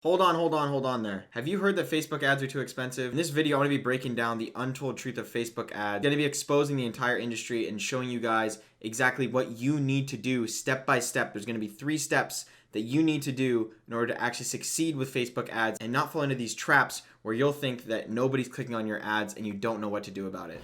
Hold on there. Have you heard that Facebook ads are too expensive? In this video, I'm going to be breaking down the untold truth of Facebook ads. I'm going to be exposing the entire industry and showing you guys exactly what you need to do step by step. There's going to be 3 steps that you need to do in order to actually succeed with Facebook ads and not fall into these traps where you'll think that nobody's clicking on your ads and you don't know what to do about it.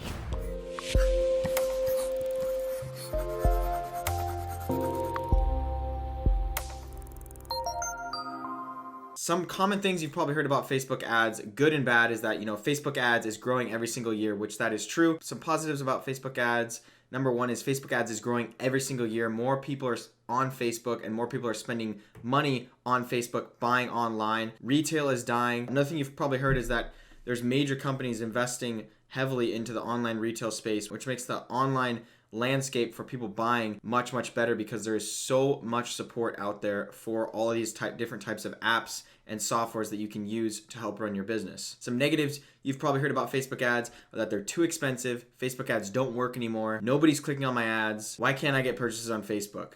Some common things you've probably heard about Facebook ads, good and bad, is that, Facebook ads is growing every single year, which that is true. Some positives about Facebook ads. Number one is Facebook ads is growing every single year. More people are on Facebook and more people are spending money on Facebook, buying online. Retail is dying. Another thing you've probably heard is that there's major companies investing heavily into the online retail space, which makes the online landscape for people buying much better because there is so much support out there for all of these different types of apps and softwares that you can use to help run your business. Some negatives you've probably heard about Facebook ads are that they're too expensive. Facebook ads don't work anymore. Nobody's clicking on my ads. Why can't I get purchases on Facebook?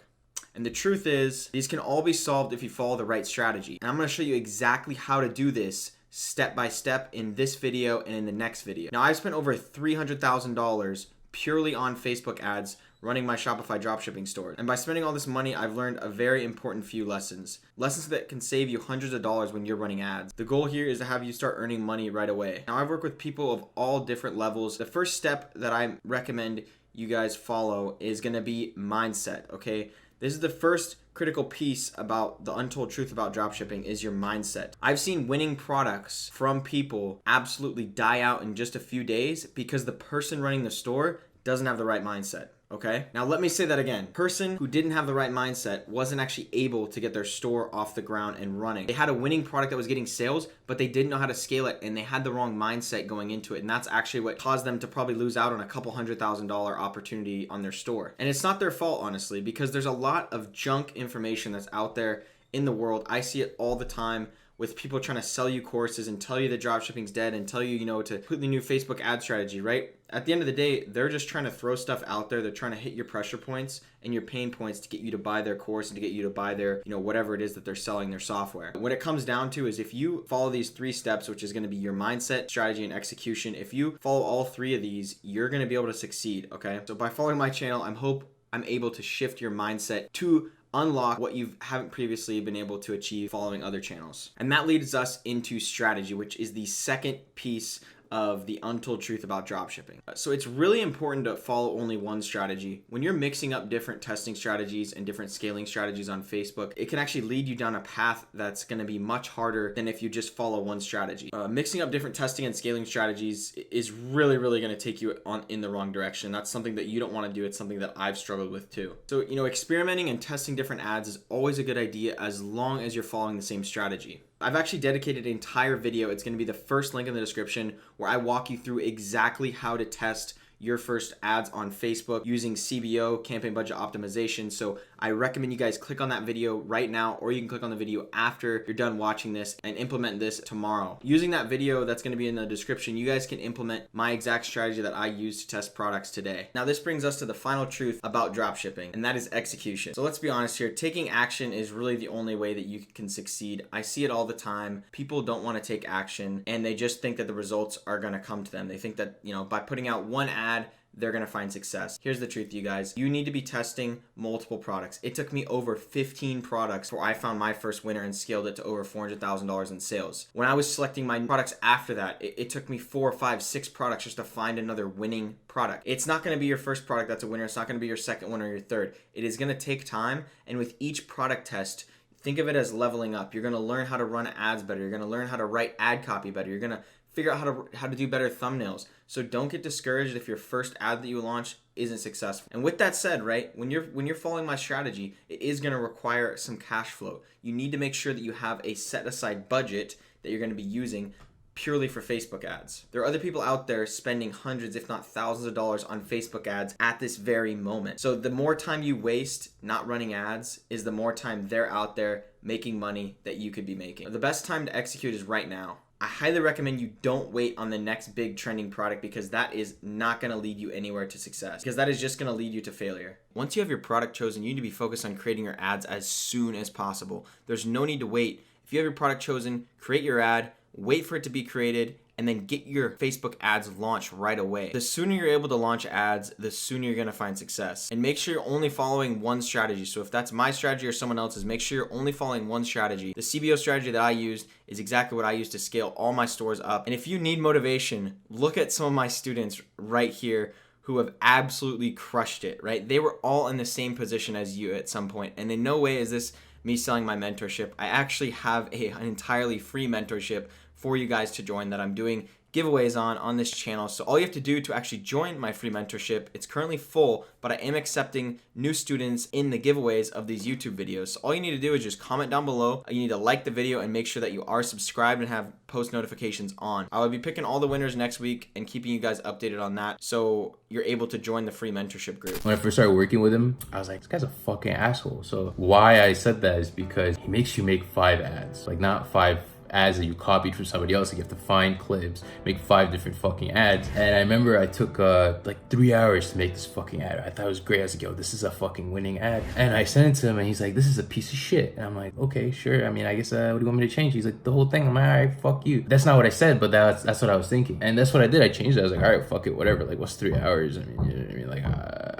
And the truth is, these can all be solved if you follow the right strategy. And I'm going to show you exactly how to do this step by step in this video and in the next video. Now, I've spent over $300,000 purely on Facebook ads running my Shopify dropshipping store. And by spending all this money, I've learned a very important few lessons. Lessons that can save you hundreds of dollars when you're running ads. The goal here is to have you start earning money right away. Now, I've worked with people of all different levels. The first step that I recommend you guys follow is gonna be mindset, okay? This is the first critical piece about the untold truth about dropshipping is your mindset. I've seen winning products from people absolutely die out in just a few days because the person running the store doesn't have the right mindset. Okay, now let me say that again. Person who didn't have the right mindset wasn't actually able to get their store off the ground and running. They had a winning product that was getting sales, but they didn't know how to scale it and they had the wrong mindset going into it. And that's actually what caused them to probably lose out on a couple $100,000 opportunity on their store. And it's not their fault, honestly, because there's a lot of junk information that's out there in the world. I see it all the time with people trying to sell you courses and tell you that dropshipping's dead and tell you, to put the new Facebook ad strategy, right? At the end of the day, they're just trying to throw stuff out there. They're trying to hit your pressure points and your pain points to get you to buy their course and to get you to buy their, whatever it is that they're selling, their software. What it comes down to is if you follow these 3 steps, which is going to be your mindset, strategy, and execution, if you follow all 3 of these, you're going to be able to succeed, okay? So by following my channel, I'm able to shift your mindset to unlock what you haven't previously been able to achieve following other channels. And that leads us into strategy, which is the second piece of the untold truth about dropshipping. So it's really important to follow only one strategy. When you're mixing up different testing strategies and different scaling strategies on Facebook, it can actually lead you down a path that's going to be much harder than if you just follow one strategy. Mixing up different testing and scaling strategies is really going to take you in the wrong direction. That's something that you don't want to do. It's something that I've struggled with too. So, experimenting and testing different ads is always a good idea as long as you're following the same strategy. I've actually dedicated an entire video. It's going to be the first link in the description where I walk you through exactly how to test your first ads on Facebook using CBO, campaign budget optimization. So I recommend you guys click on that video right now, or you can click on the video after you're done watching this and implement this tomorrow. Using that video that's going to be in the description, you guys can implement my exact strategy that I use to test products today. Now this brings us to the final truth about dropshipping, and that is execution. So let's be honest here, taking action is really the only way that you can succeed. I see it all the time. People don't want to take action and they just think that the results are going to come to them. They think that, by putting out one ad, they're going to find success. Here's the truth, you guys. You need to be testing multiple products. It took me over 15 products where I found my first winner and scaled it to over $400,000 in sales. When I was selecting my products after that, it took me 4, 5, 6 products just to find another winning product. It's not going to be your first product that's a winner. It's not going to be your second one or your third. It is going to take time, and with each product test, think of it as leveling up. You're going to learn how to run ads better. You're going to learn how to write ad copy better. You're going to figure out how to do better thumbnails. So don't get discouraged if your first ad that you launch isn't successful. And with that said, right, when you're following my strategy, it is going to require some cash flow. You need to make sure that you have a set aside budget that you're going to be using purely for Facebook ads. There are other people out there spending hundreds, if not thousands of dollars on Facebook ads at this very moment. So the more time you waste not running ads is the more time they're out there making money that you could be making. The best time to execute is right now. I highly recommend you don't wait on the next big trending product because that is not going to lead you anywhere to success, because that is just going to lead you to failure. Once you have your product chosen, you need to be focused on creating your ads as soon as possible. There's no need to wait. If you have your product chosen, create your ad, wait for it to be created, and then get your Facebook ads launched right away. The sooner you're able to launch ads, the sooner you're gonna find success. And make sure you're only following one strategy. So if that's my strategy or someone else's, make sure you're only following one strategy. The CBO strategy that I used is exactly what I use to scale all my stores up. And if you need motivation, look at some of my students right here who have absolutely crushed it, right? They were all in the same position as you at some point. And in no way is this me selling my mentorship. I actually have an entirely free mentorship for you guys to join that I'm doing giveaways on this channel. So all you have to do to actually join my free mentorship, it's currently full, but I am accepting new students in the giveaways of these YouTube videos. So all you need to do is just comment down below. You need to like the video and make sure that you are subscribed and have post notifications on. I will be picking all the winners next week and keeping you guys updated on that, so you're able to join the free mentorship group. When I first started working with him, I was like, this guy's a fucking asshole. So why I said that is because he makes you make 5 ads, like not 5 ads that you copied from somebody else. You have to find clips, make 5 different fucking ads. And I remember I took like 3 hours to make this fucking ad. I thought it was great. I was like, yo, this is a fucking winning ad. And I sent it to him and he's like, this is a piece of shit. And I'm like, okay, sure. I mean, I guess what do you want me to change? He's like, the whole thing. I'm like, all right, fuck you. That's not what I said, but that's what I was thinking. And that's what I did. I changed it. I was like, all right, fuck it, whatever. Like, what's 3 hours? I mean, you know what I mean? Like,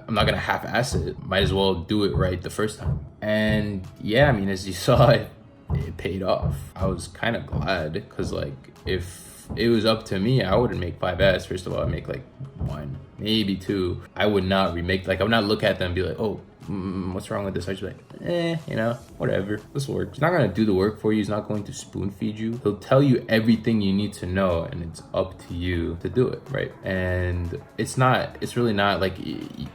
I'm not gonna half-ass it. Might as well do it right the first time. And yeah, I mean, as you saw, it paid off. I was kind of glad because like if it was up to me, I wouldn't make 5 ads. First of all, I'd make like 1, maybe 2. I would not remake, like I would not look at them and be like, oh, what's wrong with this? I'd just be like, you know, whatever, this works. He's not gonna do the work for you. He's not going to spoon feed you. He'll tell you everything you need to know, and it's up to you to do it, right? And it's really not like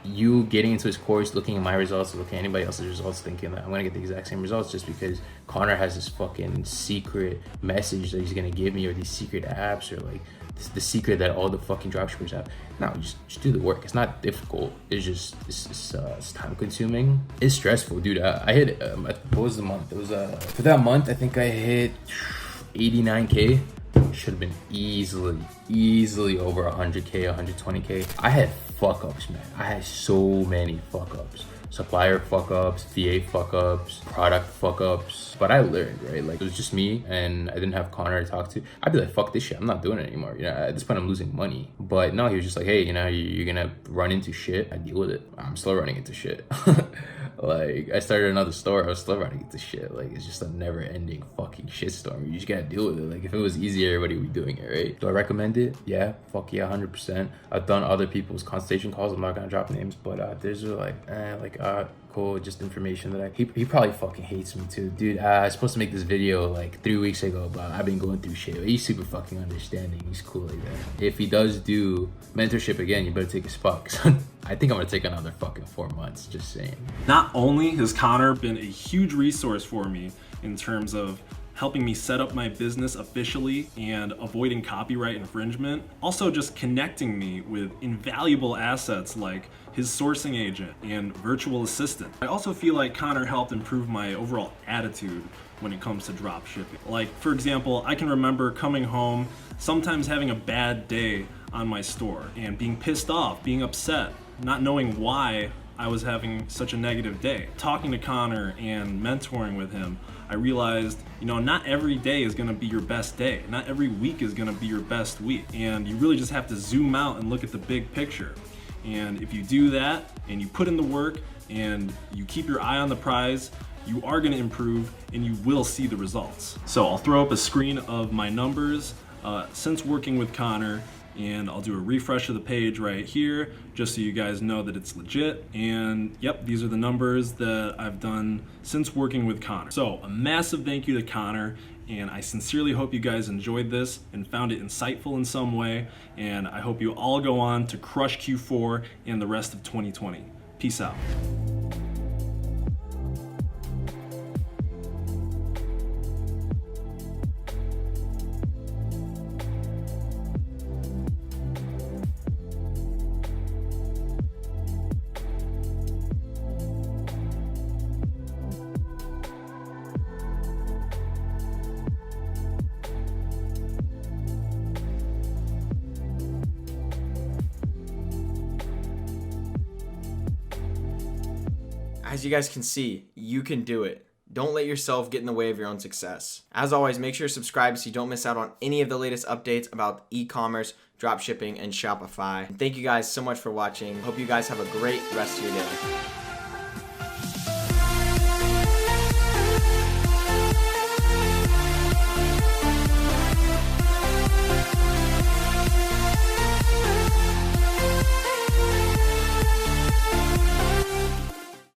you getting into his course, looking at my results, looking at anybody else's results, thinking that I'm gonna get the exact same results just because Connor has this fucking secret message that he's gonna give me, or these secret apps, or like the secret that all the fucking dropshippers have. No, just do the work. It's not difficult. It's time consuming. It's stressful, dude. I hit what was the month? It was for that month I think I hit 89K. Should have been easily over 100K, 120K. I had fuck ups, man. I had so many fuck ups. Supplier fuck ups, VA fuck ups, product fuck ups. But I learned, right? Like it was just me and I didn't have Connor to talk to. I'd be like, fuck this shit, I'm not doing it anymore. You know, at this point I'm losing money. But no, he was just like, hey, you know, you're gonna run into shit. I deal with it. I'm still running into shit. Like I started another store, I was still running into shit. Like it's just a never ending fucking shitstorm. You just gotta deal with it. Like if it was easy, everybody would be doing it, right? Do I recommend it? Yeah, fuck yeah, 100%. I've done other people's consultation calls. I'm not gonna drop names, but there's like cool, just information that he probably fucking hates me too. Dude, I was supposed to make this video like 3 weeks ago, but I've been going through shit. He's super fucking understanding. He's cool like that. If he does do mentorship again, you better take his spot. I think I'm gonna take another fucking 4 months, just saying. Not only has Connor been a huge resource for me in terms of helping me set up my business officially and avoiding copyright infringement, also just connecting me with invaluable assets like his sourcing agent and virtual assistant. I also feel like Connor helped improve my overall attitude when it comes to drop shipping. Like, for example, I can remember coming home, sometimes having a bad day on my store and being pissed off, being upset, not knowing why I was having such a negative day. Talking to Connor and mentoring with him, I realized, you know, not every day is gonna be your best day. Not every week is gonna be your best week. And you really just have to zoom out and look at the big picture. And if you do that and you put in the work and you keep your eye on the prize, you are gonna improve and you will see the results. So I'll throw up a screen of my numbers since working with Connor, and I'll do a refresh of the page right here just so you guys know that it's legit. And yep, these are the numbers that I've done since working with Connor. So a massive thank you to Connor, and I sincerely hope you guys enjoyed this and found it insightful in some way, and I hope you all go on to crush Q4 and the rest of 2020. Peace out. As you guys can see, you can do it. Don't let yourself get in the way of your own success. As always, make sure to subscribe so you don't miss out on any of the latest updates about e-commerce, dropshipping, and Shopify. And thank you guys so much for watching. Hope you guys have a great rest of your day.